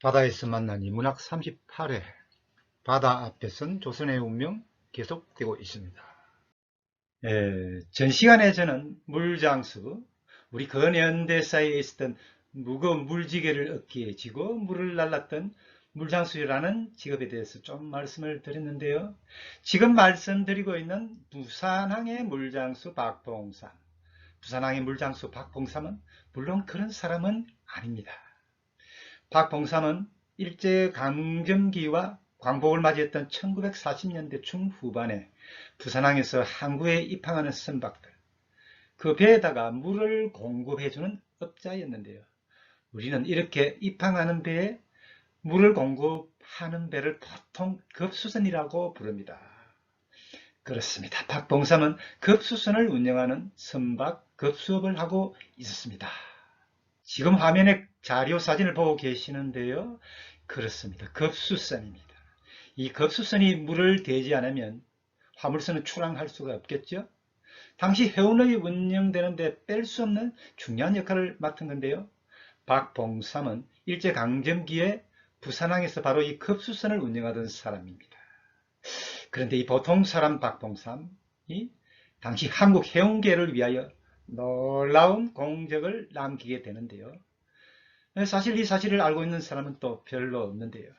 바다에서 만난 인문학 38회 바다 앞에선 조선의 운명 계속되고 있습니다. 전 시간에 저는 물장수, 우리 근현대사에 있었던 무거운 물지개를 어깨에 지고 물을 날랐던 물장수라는 직업에 대해서 좀 말씀을 드렸는데요. 지금 말씀드리고 있는 부산항의 물장수 박봉삼. 부산항의 물장수 박봉삼은 물론 그런 사람은 아닙니다. 박봉삼은 일제강점기와 광복을 맞이했던 1940년대 중후반에 부산항에서 항구에 입항하는 선박들, 그 배에다가 물을 공급해주는 업자였는데요. 우리는 이렇게 입항하는 배에 물을 공급하는 배를 보통 급수선이라고 부릅니다. 그렇습니다. 박봉삼은 급수선을 운영하는 선박 급수업을 하고 있었습니다. 지금 화면에 자료 사진을 보고 계시는데요. 그렇습니다. 급수선입니다. 이 급수선이 물을 대지 않으면 화물선은 출항할 수가 없겠죠. 당시 해운업이 운영되는데 뺄 수 없는 중요한 역할을 맡은 건데요. 박봉삼은 일제강점기에 부산항에서 바로 이 급수선을 운영하던 사람입니다. 그런데 이 보통 사람 박봉삼이 당시 한국 해운계를 위하여 놀라운 공적을 남기게 되는데요. 사실 이 사실을 알고 있는 사람은 또 별로 없는데요.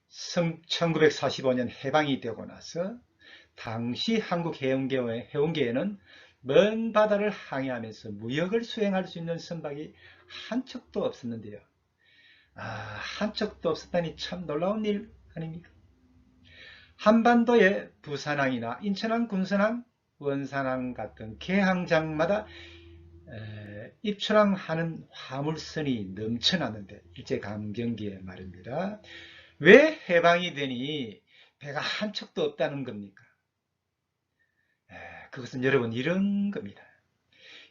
1945년 해방이 되고 나서 당시 한국 해운계에는 먼 바다를 항해하면서 무역을 수행할 수 있는 선박이 한 척도 없었는데요. 한 척도 없었다니 참 놀라운 일 아닙니까? 한반도의 부산항이나 인천항, 군선항, 원산항 같은 개항장마다 입출항하는 화물선이 넘쳐나는데 일제강점기에 말입니다. 왜 해방이 되니 배가 한 척도 없다는 겁니까? 그것은 여러분 이런 겁니다.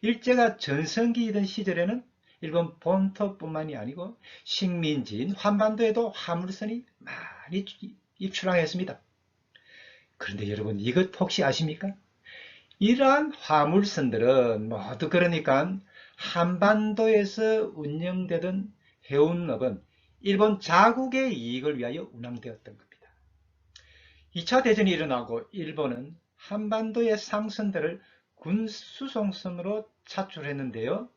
일제가 전성기이던 시절에는 일본 본토뿐만이 아니고 식민지인 한반도에도 화물선이 많이 입출항했습니다. 그런데 여러분 이것 혹시 아십니까? 이러한 화물선들은 모두 그러니까 한반도에서 운영되던 해운업은 일본 자국의 이익을 위하여 운항되었던 겁니다. 2차 대전이 일어나고 일본은 한반도의 상선들을 군수송선으로 차출했는데요.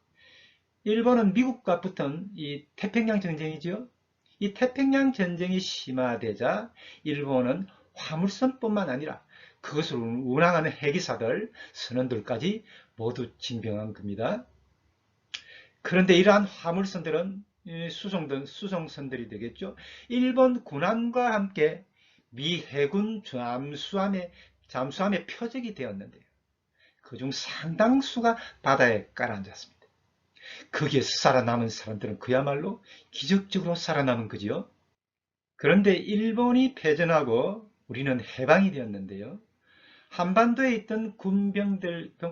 일본은 미국과 붙은 이 태평양 전쟁이죠. 이 태평양 전쟁이 심화되자 일본은 화물선뿐만 아니라 그것을 운항하는 해기사들, 선원들까지 모두 징병한 겁니다. 그런데 이러한 화물선들은 수송선들이 되겠죠. 일본 군함과 함께 미 해군 잠수함에 표적이 되었는데요. 그중 상당수가 바다에 가라앉았습니다. 거기에서 살아남은 사람들은 그야말로 기적적으로 살아남은 거지요. 그런데 일본이 패전하고 우리는 해방이 되었는데요. 한반도에 있던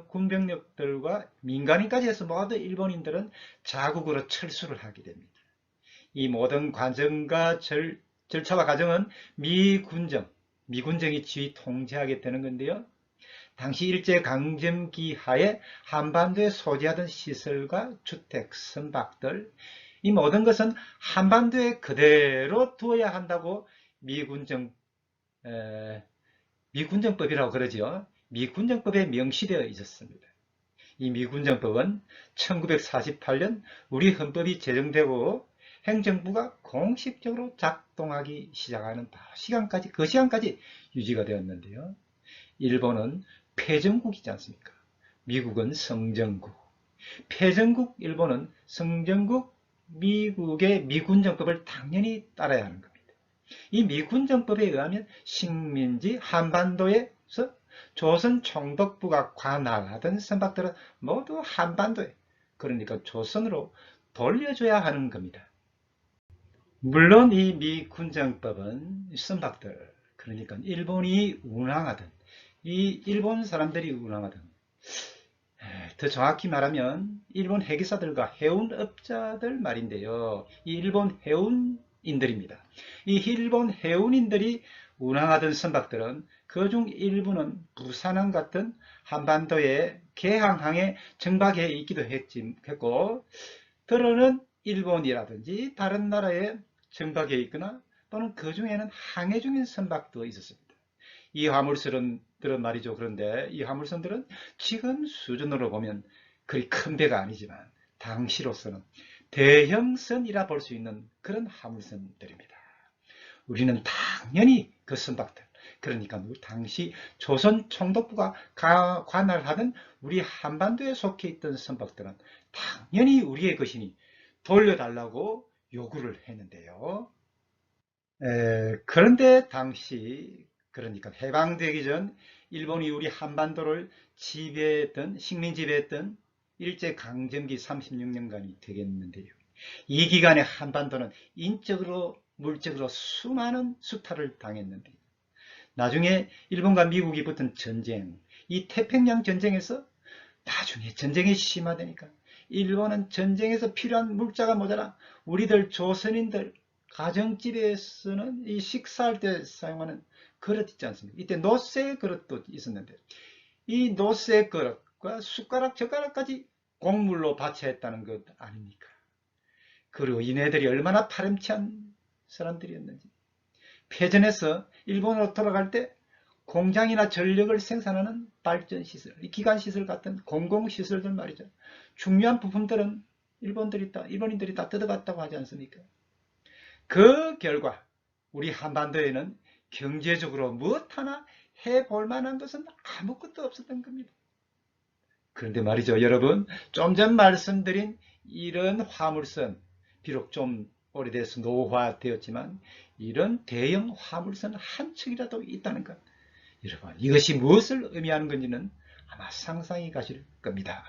군병력들과 민간인까지 해서 모두 일본인들은 자국으로 철수를 하게 됩니다. 이 모든 과정과 절차와 과정은 미군정이 지휘 통제하게 되는 건데요. 당시 일제강점기 하에 한반도에 소지하던 시설과 주택, 선박들, 이 모든 것은 한반도에 그대로 두어야 한다고 미군정법이라고 그러죠. 미군정법에 명시되어 있었습니다. 이 미군정법은 1948년 우리 헌법이 제정되고 행정부가 공식적으로 작동하기 시작하는 그 시간까지 유지가 되었는데요. 일본은 패전국이지 않습니까? 미국은 성전국. 패전국 일본은 성전국 미국의 미군정법을 당연히 따라야 하는 겁니다. 이 미군정법에 의하면 식민지 한반도에서 조선 총독부가 관할하던 선박들은 모두 한반도에, 그러니까 조선으로 돌려줘야 하는 겁니다. 물론 이 미군정법은 선박들, 그러니까 일본이 운항하던, 이 일본 사람들이 운항하던, 더 정확히 말하면 일본 해기사들과 해운업자들 말인데요. 이 일본 해운인들입니다. 이 일본 해운인들이 운항하던 선박들은 그중 일부는 부산항 같은 한반도의 개항항에 정박해 있기도 했고, 때로는 일본이라든지 다른 나라에 정박해 있거나 또는 그 중에는 항해 중인 선박도 있었습니다. 이 화물선들은 말이죠. 그런데 이 화물선들은 지금 수준으로 보면 그리 큰 배가 아니지만 당시로서는 대형선이라 볼 수 있는 그런 화물선들입니다. 우리는 당연히 그 선박들, 그러니까 당시 조선 총독부가 관할하던 우리 한반도에 속해 있던 선박들은 당연히 우리의 것이니 돌려달라고 요구를 했는데요. 그런데 당시, 그러니까 해방되기 전 일본이 우리 한반도를 지배했던, 식민 지배했던 일제강점기 36년간이 되겠는데요. 이 기간에 한반도는 인적으로 물적으로 수많은 수탈을 당했는데, 나중에 일본과 미국이 붙은 전쟁, 이 태평양 전쟁에서 나중에 전쟁이 심화되니까 일본은 전쟁에서 필요한 물자가 모자라 우리들 조선인들 가정집에서는 이 식사할 때 사용하는 그릇 있지 않습니까? 이때 노쇠 그릇도 있었는데 이 노쇠 그릇과 숟가락 젓가락까지 곡물로 바쳐했다는 것 아닙니까? 그리고 이네들이 얼마나 파렴치한 사람들이었는지, 패전해서 일본으로 돌아갈 때 공장이나 전력을 생산하는 발전시설, 기관시설 같은 공공시설들 말이죠. 중요한 부품들은 일본인들이 다 뜯어갔다고 하지 않습니까? 그 결과 우리 한반도에는 경제적으로 무엇 하나 해볼 만한 것은 아무것도 없었던 겁니다. 그런데 말이죠, 여러분, 좀 전 말씀드린 이런 화물선, 비록 좀 오래돼서 노화되었지만 이런 대형 화물선 한 척이라도 있다는 것, 여러분, 이것이 무엇을 의미하는 건지는 아마 상상이 가실 겁니다.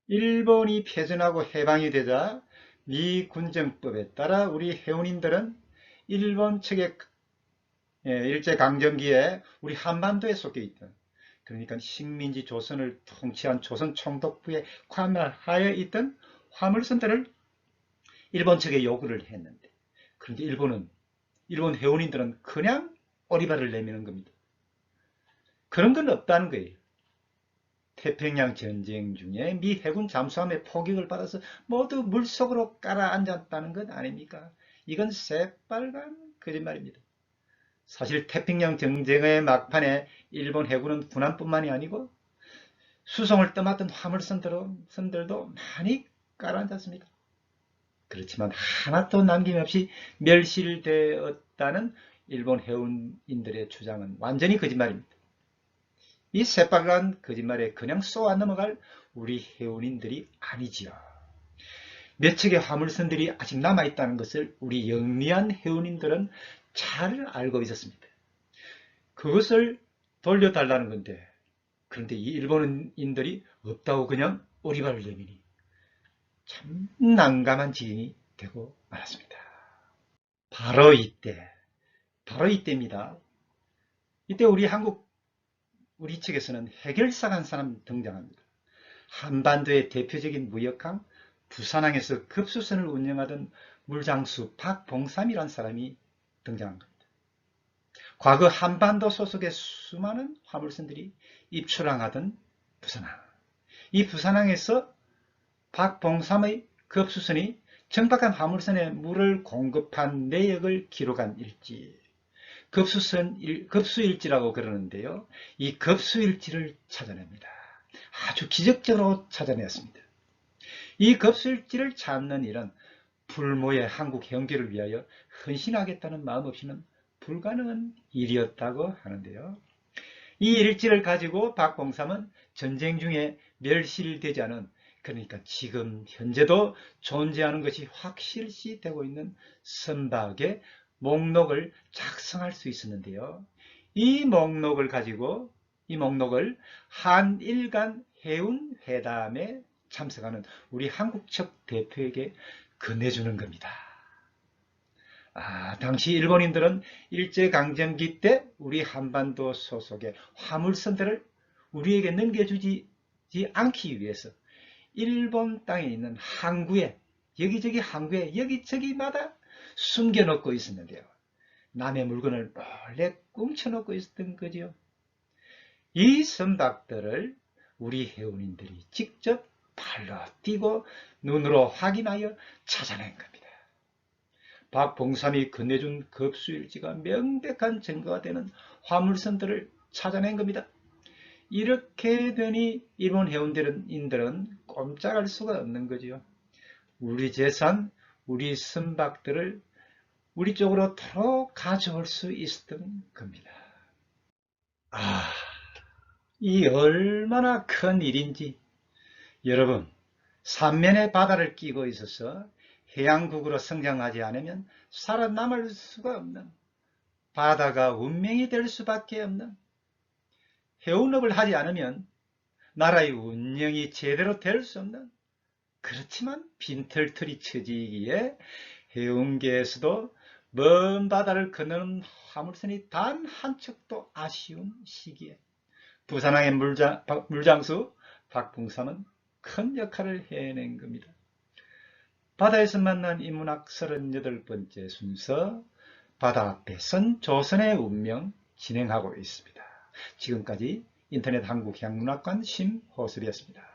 일본이 패전하고 해방이 되자 미 군정법에 따라 우리 해운인들은 일본 측의 일제강점기에 우리 한반도에 속해 있던, 그러니까 식민지 조선을 통치한 조선 총독부의 관할하에 있던 화물선들을 일본 측에 요구를 했는데, 그런데 일본 해운인들은 그냥 오리발을 내미는 겁니다. 그런 건 없다는 거예요. 태평양 전쟁 중에 미 해군 잠수함의 포격을 받아서 모두 물속으로 깔아앉았다는 것 아닙니까? 이건 새빨간 거짓말입니다. 사실 태평양 전쟁의 막판에 일본 해군은 군함뿐만이 아니고 수송을 떠맡던 화물선들도 많이 깔아앉았습니다. 그렇지만 하나도 남김없이 멸실되었다는 일본 해운인들의 주장은 완전히 거짓말입니다. 이 새빨간 거짓말에 그냥 쏘아 넘어갈 우리 해운인들이 아니지요. 몇 척의 화물선들이 아직 남아있다는 것을 우리 영리한 해운인들은 잘 알고 있었습니다. 그것을 돌려달라는 건데, 그런데 이 일본인들이 없다고 그냥 오리발을 내미니 참 난감한 지인이 되고 말았습니다. 바로 이때입니다. 이때 우리 측에서는 해결사가 한 사람 등장합니다. 한반도의 대표적인 무역항 부산항에서 급수선을 운영하던 물장수 박봉삼이라는 사람이 등장한 겁니다. 과거 한반도 소속의 수많은 화물선들이 입출항하던 부산항, 이 부산항에서 박봉삼의 급수선이 정박한 화물선에 물을 공급한 내역을 기록한 일지, 급수일지라고 그러는데요. 이 급수일지를 찾아냅니다. 아주 기적적으로 찾아냈습니다. 이 급수일지를 찾는 일은 불모의 한국 해운계를 위하여 헌신하겠다는 마음 없이는 불가능한 일이었다고 하는데요. 이 일지를 가지고 박봉삼은 전쟁 중에 멸실되지 않은, 그러니까 지금 현재도 존재하는 것이 확실시 되고 있는 선박의 목록을 작성할 수 있었는데요. 이 목록을 한일 간 해운회담에 참석하는 우리 한국 측 대표에게 건네주는 겁니다. 당시 일본인들은 일제강점기 때 우리 한반도 소속의 화물선들을 우리에게 넘겨주지 않기 위해서 일본 땅에 있는 항구에, 여기저기 항구에 여기저기마다 숨겨놓고 있었는데요. 남의 물건을 몰래 꽁쳐놓고 있었던 거죠. 이 선박들을 우리 해운인들이 직접 발로 뛰고 눈으로 확인하여 찾아낸 겁니다. 박봉삼이 건네준 급수일지가 명백한 증거가 되는 화물선들을 찾아낸 겁니다. 이렇게 되니 일본 해운대인들은 꼼짝할 수가 없는 거지요. 우리 재산, 우리 선박들을 우리 쪽으로 바로 가져올 수 있었던 겁니다. 이 얼마나 큰 일인지. 여러분, 삼면의 바다를 끼고 있어서 해양국으로 성장하지 않으면 살아남을 수가 없는, 바다가 운명이 될 수밖에 없는, 해운업을 하지 않으면 나라의 운영이 제대로 될 수 없는, 그렇지만 빈털터리 처지이기에 해운계에서도 먼 바다를 건너는 화물선이 단 한 척도 아쉬운 시기에 부산항의 물장수 박봉삼은 큰 역할을 해낸 겁니다. 바다에서 만난 인문학 38번째 순서, 바다 앞에 선 조선의 운명 진행하고 있습니다. 지금까지 인터넷 한국향문학관 심호섭이었습니다.